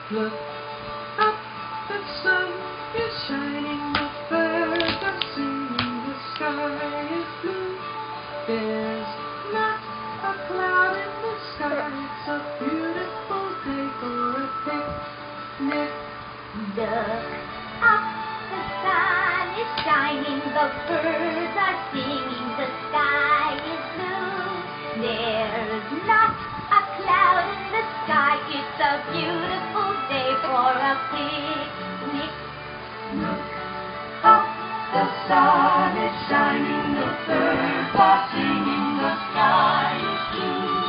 Look up, the sun is shining, the birds are singing, the sky is blue. There's not a cloud in the sky, it's a beautiful day for a picnic. Look up, the sun is shining, the birds are singing, the sky is blue. There's not a cloud in the sky, it's a beautiful day for a picnic. Look up, the sun is shining, the birds are singing, the sky is blue.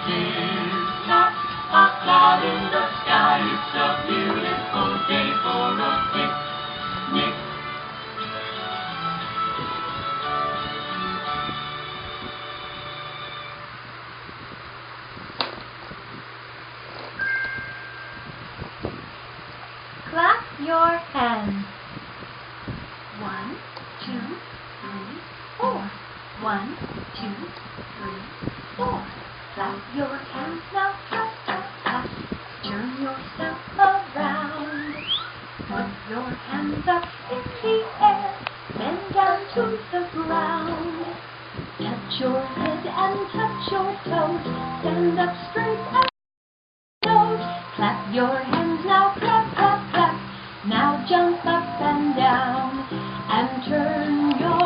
There's not a cloud in the sky, it's a beautiful day for a picnic. Clap your hands. 1, 2, 3, 4. 1, 2, 3, 4. Clap your hands now, clap, clap, clap. Turn yourself around. Put your hands up in the air, bend down to the ground. Touch your head and touch your toes. Stand up straight and nose. Clap your hands now, clap, clap, clap. Now jump up and down and turn your